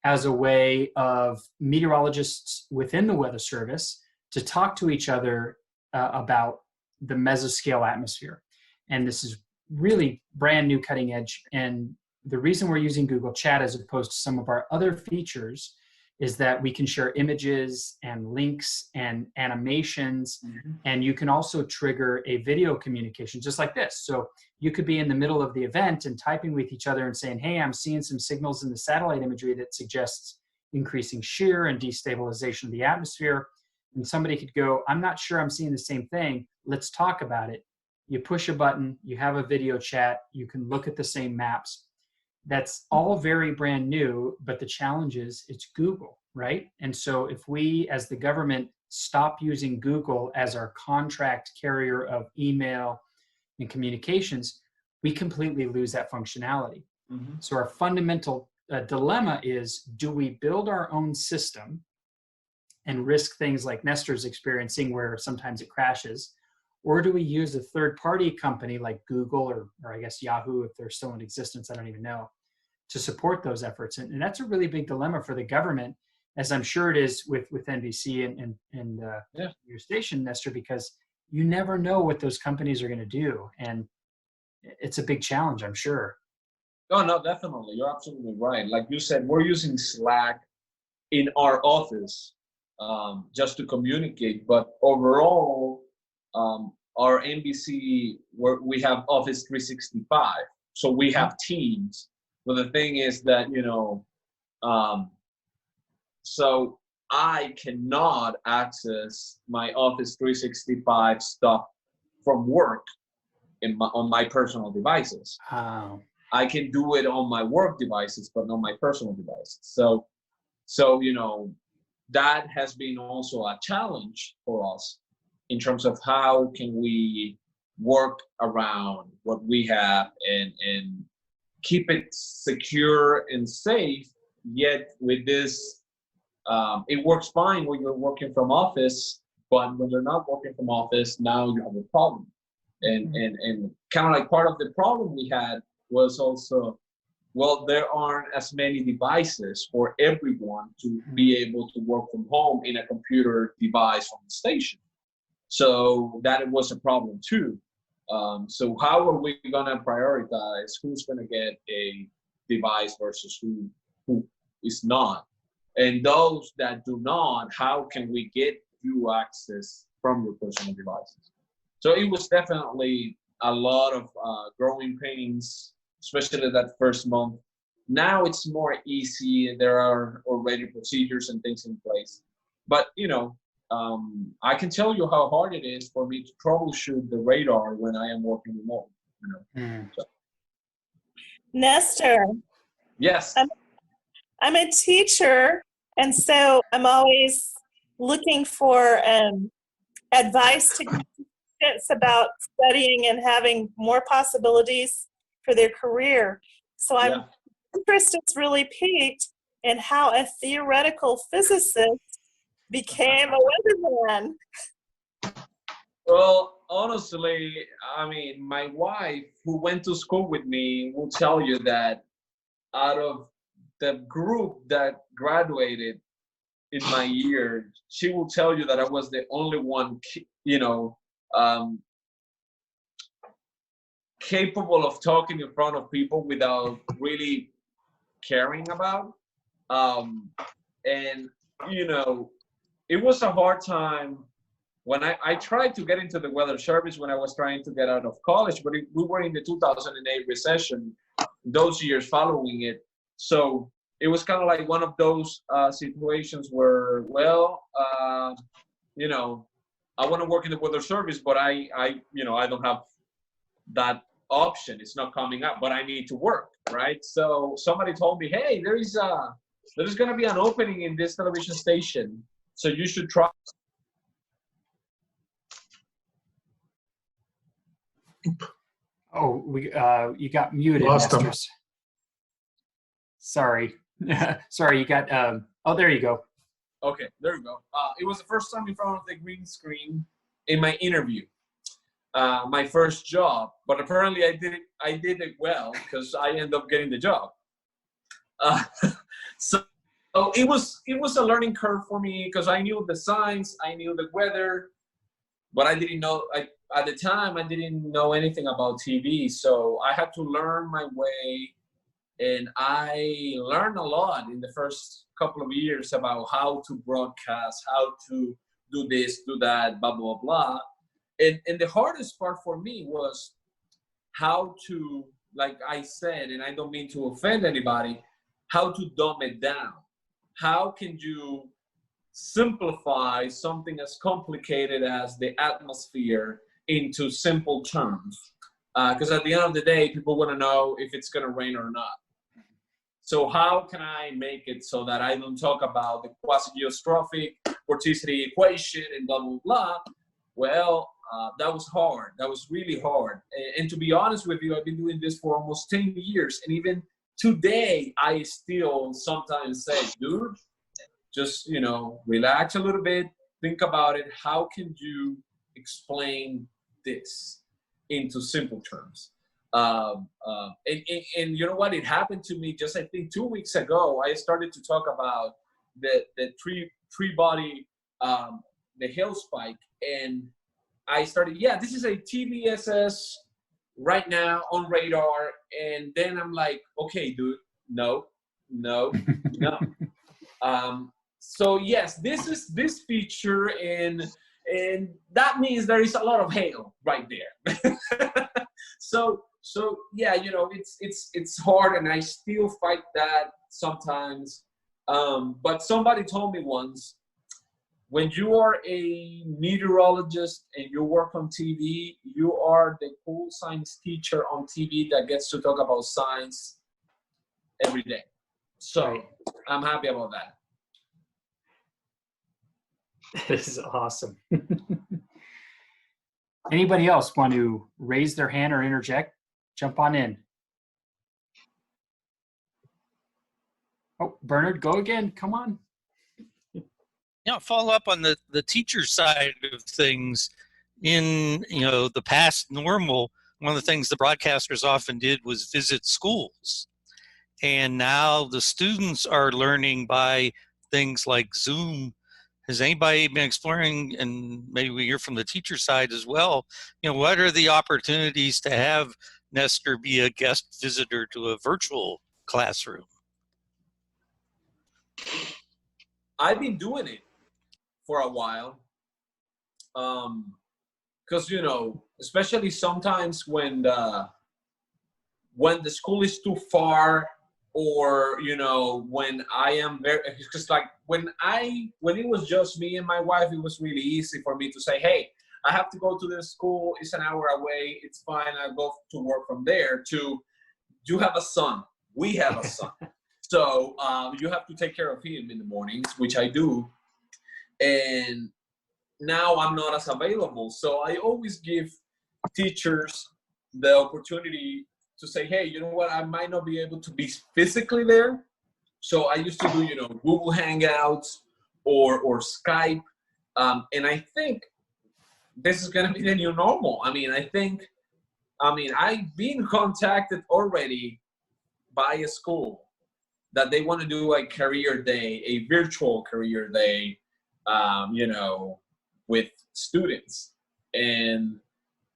as a way of meteorologists within the Weather Service to talk to each other about the mesoscale atmosphere. And this is really brand new, cutting edge. And the reason we're using Google Chat as opposed to some of our other features is that we can share images and links and animations, and you can also trigger a video communication just like this. So you could be in the middle of the event and typing with each other and saying, hey, I'm seeing some signals in the satellite imagery that suggests increasing shear and destabilization of the atmosphere. And somebody could go, I'm not sure I'm seeing the same thing. Let's talk about it. You push a button, you have a video chat, you can look at the same maps. That's all very brand new, but the challenge is it's Google, right? And so if we, as the government, stop using Google as our contract carrier of email and communications, we completely lose that functionality. So our fundamental dilemma is, do we build our own system and risk things like Nestor's experiencing where sometimes it crashes, or do we use a third-party company like Google or I guess Yahoo, if they're still in existence, I don't even know, to support those efforts? And that's a really big dilemma for the government, as I'm sure it is with NBC and your station, Nestor, because you never know what those companies are going to do. And it's a big challenge, I'm sure. Oh, no, definitely. You're absolutely right. Like you said, we're using Slack in our office just to communicate. But overall, our NBC, we have Office 365. So we have Teams. But the thing is that, so I cannot access my Office 365 stuff from work on my personal devices. Oh. I can do it on my work devices, but not my personal devices. So that has been also a challenge for us in terms of how can we work around what we have and keep it secure and safe, yet with this, it works fine when you're working from office, but when you're not working from office, now you have a problem. And kind of like part of the problem we had was also, well, there aren't as many devices for everyone to be able to work from home in a computer device from the station. So that was a problem too. So how are we gonna prioritize who's gonna get a device versus who is not? And those that do not, how can we get you access from your personal devices? So it was definitely a lot of growing pains, especially that first month. Now it's more easy. There are already procedures and things in place. But, I can tell you how hard it is for me to troubleshoot the radar when I am working remote. So. Nestor. Yes. I'm a teacher, and so I'm always looking for advice to students about studying and having more possibilities for their career. So I'm interest is really piqued in how a theoretical physicist became a weatherman. Well, honestly, I mean, my wife, who went to school with me, will tell you that out of the group that graduated in my year, she will tell you that I was the only one, capable of talking in front of people without really caring about. And, it was a hard time when I tried to get into the Weather Service when I was trying to get out of college, but we were in the 2008 recession, those years following it. So it was kind of like one of those situations where, well, I want to work in the Weather Service, but I don't have that option. It's not coming up, but I need to work, right? So somebody told me, hey, there's going to be an opening in this television station, so you should try. Oh, you got muted. Lost him. Sorry. Sorry, you got, oh, there you go. Okay, there we go. It was the first time in front of the green screen in my interview, my first job. But apparently, I did it well because I ended up getting the job. So it was a learning curve for me because I knew the signs, I knew the weather, but I didn't know. At the time, I didn't know anything about TV, so I had to learn my way. And I learned a lot in the first couple of years about how to broadcast, how to do this, do that, blah, blah, blah. And the hardest part for me was how to, like I said, and I don't mean to offend anybody, how to dumb it down. How can you simplify something as complicated as the atmosphere into simple terms? Because at the end of the day, people want to know if it's going to rain or not. So how can I make it so that I don't talk about the quasi-geostrophic vorticity equation and blah, blah, blah? Well, that was hard. That was really hard. And to be honest with you, I've been doing this for almost 10 years. And even today, I still sometimes say, dude, just, relax a little bit. Think about it. How can you explain this into simple terms? And you know what? It happened to me just, I think, 2 weeks ago. I started to talk about the tree body, the hill spike, and I started, this is a TVSS right now on radar. And then I'm like, okay, dude, no. So yes, this is this feature, and that means there is a lot of hail right there. So yeah, it's hard, and I still fight that sometimes. But somebody told me once, when you are a meteorologist and you work on TV, you are the cool science teacher on TV that gets to talk about science every day. So I'm happy about that. This is awesome. Anybody else want to raise their hand or interject? Jump on in. Oh, Bernard, go again. Come on. Follow up on the teacher side of things. In the past normal, one of the things the broadcasters often did was visit schools, and now the students are learning by things like Zoom. Has anybody been exploring, and maybe we hear from the teacher side as well, what are the opportunities to have Nestor be a guest visitor to a virtual classroom? I've been doing it for a while. Because, especially sometimes when the school is too far, or when I am very, because like when it was just me and my wife, it was really easy for me to say, hey, I have to go to this school, it's an hour away, it's fine, I'll go to work from there. To, you have a son, we have a son, so you have to take care of him in the mornings, which I do, and now I'm not as available. So I always give teachers the opportunity to say, hey, you know what, I might not be able to be physically there. So I used to do, Google Hangouts or Skype. And I think this is going to be the new normal. I've been contacted already by a school that they want to do a career day, a virtual career day, with students. And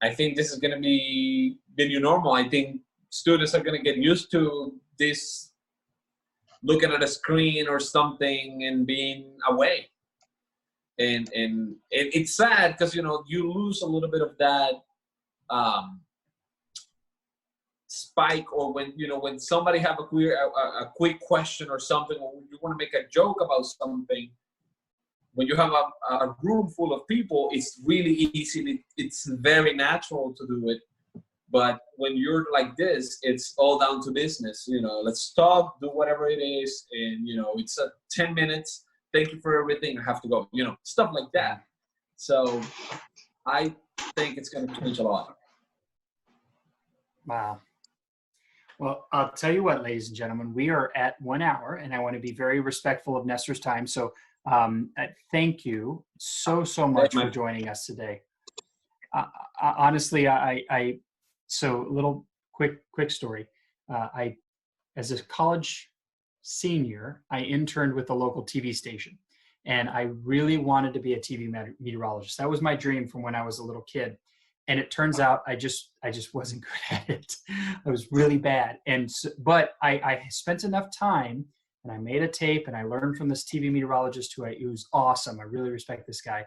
I think this is going to be the new normal. I think students are going to get used to this, looking at a screen or something and being away. And it's sad because, you lose a little bit of that spike, or when somebody have a quick question or something, or you want to make a joke about something. When you have a room full of people, it's really easy. It's very natural to do it. But when you're like this, it's all down to business. Let's talk, do whatever it is. And, it's 10 minutes. Thank you for everything. I have to go, stuff like that. So I think it's going to change a lot. Wow. Well, I'll tell you what, ladies and gentlemen, we are at 1 hour, and I want to be very respectful of Nestor's time. So thank you so much for joining us today. Honestly, so little quick story. As a college senior, I interned with a local TV station, and I really wanted to be a TV meteorologist. That was my dream from when I was a little kid. And it turns out I just wasn't good at it. I was really bad. And so, but I spent enough time, and I made a tape, and I learned from this TV meteorologist he was awesome. I really respect this guy.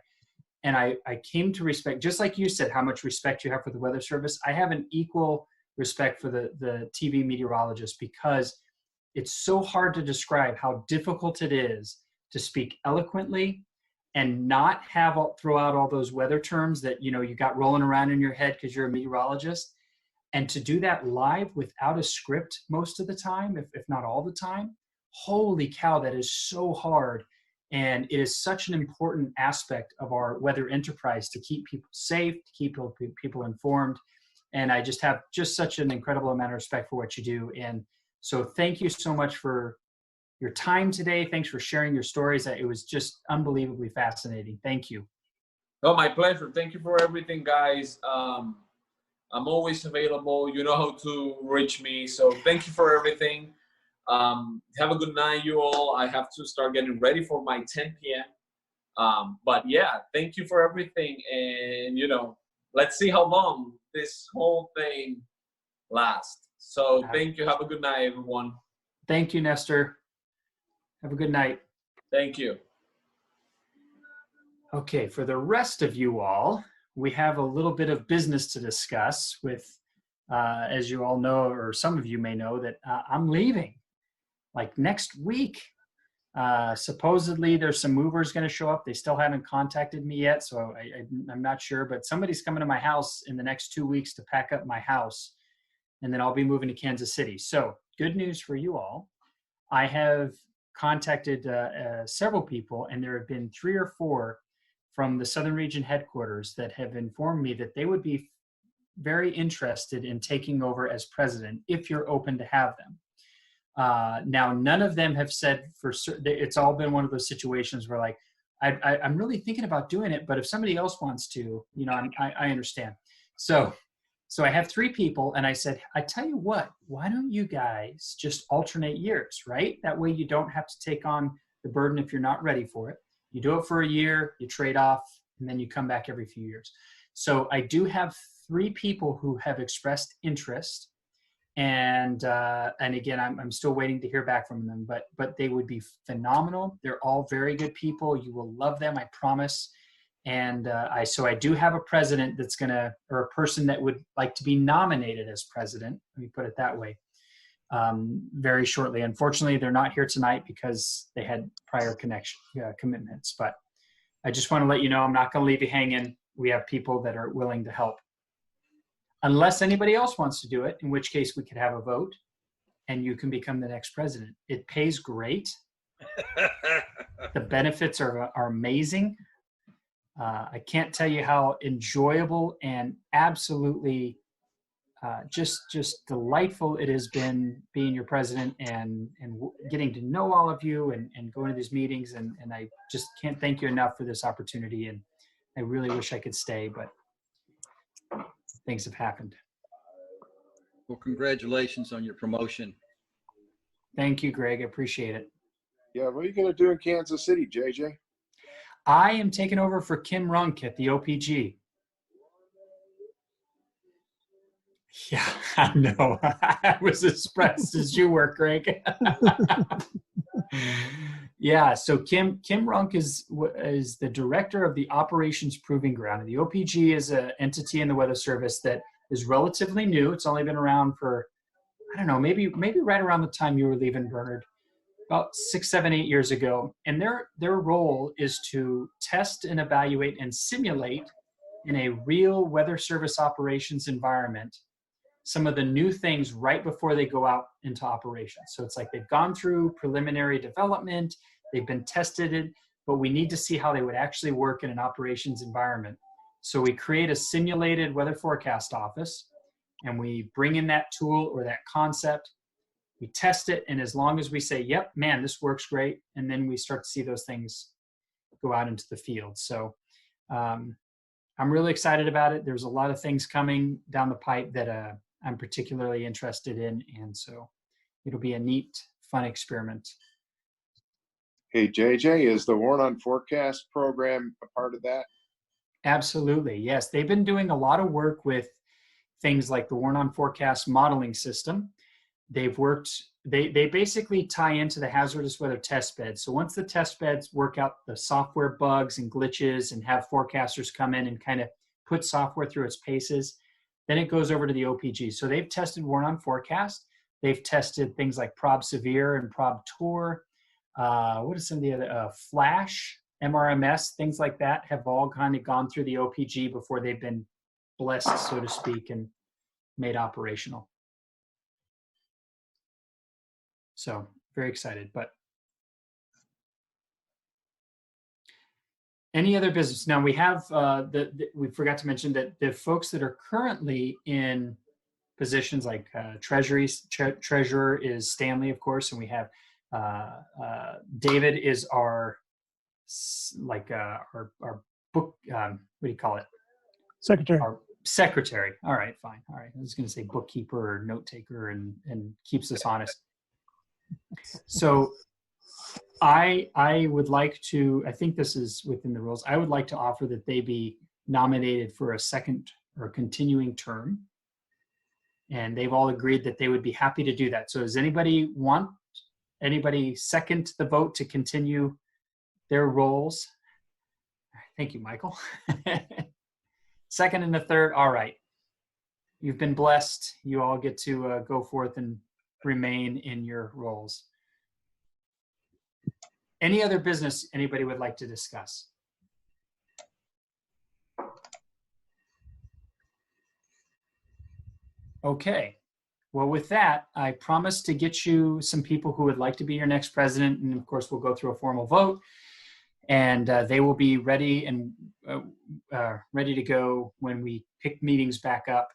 And I came to respect, just like you said, how much respect you have for the Weather Service. I have an equal respect for the TV meteorologist, because it's so hard to describe how difficult it is to speak eloquently and not throw out all those weather terms that you got rolling around in your head because you're a meteorologist, and to do that live without a script most of the time, if not all the time. Holy cow, that is so hard. And it is such an important aspect of our weather enterprise to keep people safe, to keep people informed. And I just have such an incredible amount of respect for what you do. And so thank you so much for your time today. Thanks for sharing your stories. It was just unbelievably fascinating. Thank you. Oh, my pleasure. Thank you for everything, guys. I'm always available. You know how to reach me. So thank you for everything. Have a good night, you all. I have to start getting ready for my 10 p.m. But yeah, thank you for everything. And, let's see how long this whole thing lasts. So thank you. Have a good night, everyone. Thank you, Nestor. Have a good night. Thank you. Okay, for the rest of you all, we have a little bit of business to discuss with, as you all know, or some of you may know, that I'm leaving like next week. Supposedly there's some movers going to show up. They still haven't contacted me yet, so I'm not sure, but somebody's coming to my house in the next 2 weeks to pack up my house, and then I'll be moving to Kansas City. So good news for you all. I have contacted several people, and there have been 3 or 4 from the Southern Region headquarters that have informed me that they would be very interested in taking over as president if you're open to have them. Now, none of them have said for certain. It's all been one of those situations where, like, I'm really thinking about doing it, but if somebody else wants to, I understand. So I have 3 people, and I said, I tell you what, why don't you guys just alternate years, right? That way you don't have to take on the burden if you're not ready for it. You do it for a year, you trade off, and then you come back every few years. So I do have 3 people who have expressed interest. And again, I'm still waiting to hear back from them, but they would be phenomenal. They're all very good people. You will love them, I promise. And so I do have a president or a person that would like to be nominated as president. Let me put it that way. Very shortly. Unfortunately, they're not here tonight because they had prior commitments. But I just want to let you know, I'm not going to leave you hanging. We have people that are willing to help. Unless anybody else wants to do it, in which case we could have a vote and you can become the next president. It pays great. The benefits are amazing. I can't tell you how enjoyable and absolutely just delightful it has been being your president and getting to know all of you and going to these meetings. And I just can't thank you enough for this opportunity. And I really wish I could stay, but things have happened. Well, congratulations on your promotion. Thank you, Greg. I appreciate it. Yeah, what are you going to do in Kansas City, JJ? I am taking over for Kim Runk at the OPG. Yeah, I know. I was as impressed as you were, Greg. Yeah, so Kim Runk is the director of the Operations Proving Ground. And the OPG is an entity in the Weather Service that is relatively new. It's only been around for, I don't know, maybe right around the time you were leaving, Bernard, about 6, 7, 8 years ago. And their role is to test and evaluate and simulate in a real Weather Service operations environment some of the new things right before they go out into operations. So it's like they've gone through preliminary development, they've been tested, but we need to see how they would actually work in an operations environment. So we create a simulated weather forecast office, and we bring in that tool or that concept, we test it, and as long as we say, yep, man, this works great, and then we start to see those things go out into the field. So I'm really excited about it. There's a lot of things coming down the pipe that I'm particularly interested in, and so it'll be a neat, fun experiment. Hey, JJ, is the Warn on Forecast program a part of that? Absolutely, yes. They've been doing a lot of work with things like the Warn on Forecast modeling system. They basically tie into the hazardous weather test bed. So once the test beds work out the software bugs and glitches and have forecasters come in and kind of put software through its paces, then it goes over to the OPG. So they've tested Warn on Forecast. They've tested things like Prob Severe and Prob Tour. What are some of the other, Flash, MRMS, things like that have all kind of gone through the OPG before they've been blessed, so to speak, and made operational. So very excited. But any other business? Now we have we forgot to mention that the folks that are currently in positions like treasurer is Stanley, of course, and we have David is our book. What do you call it? Secretary. Our secretary. All right, fine. All right, I was going to say bookkeeper or note taker, and keeps us honest. So I would like to, I think this is within the rules, I would like to offer that they be nominated for a second or continuing term. And they've all agreed that they would be happy to do that. So does anybody second the vote to continue their roles? Thank you, Michael. Second and the third, all right. You've been blessed. You all get to go forth and remain in your roles. Any other business anybody would like to discuss? Okay. Well, with that, I promise to get you some people who would like to be your next president. And of course, we'll go through a formal vote, and they will be ready and ready to go when we pick meetings back up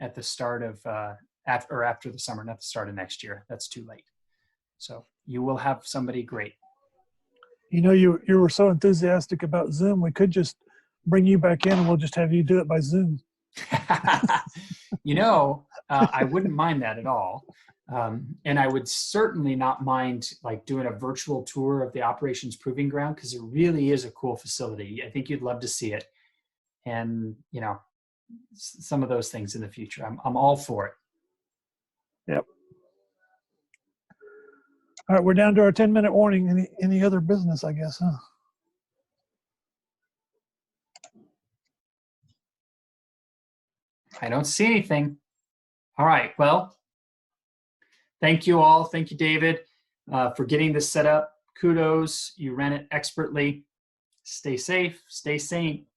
at the start of after the summer, not the start of next year. That's too late. So you will have somebody great. You know, you were so enthusiastic about Zoom. We could just bring you back in and we'll just have you do it by Zoom. You know, I wouldn't mind that at all. And I would certainly not mind like doing a virtual tour of the Operations Proving Ground, because it really is a cool facility. I think you'd love to see it. And, you know, some of those things in the future. I'm all for it. Yep. All right, we're down to our 10-minute warning. Any other business, I guess, huh? I don't see anything. All right, well, thank you all. Thank you, David, for getting this set up. Kudos, you ran it expertly. Stay safe, stay sane,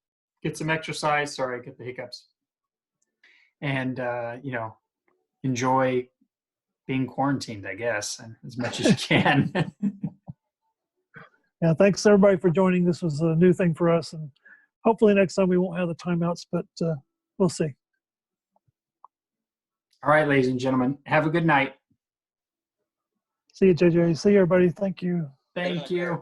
get some exercise. Sorry, I get the hiccups. And, you know, enjoy being quarantined, I guess, as much as you can. Yeah, thanks everybody for joining. This was a new thing for us, and hopefully next time we won't have the timeouts, but we'll see. All right, ladies and gentlemen, have a good night. See you, JJ. See you, everybody. Thank you. Thank you.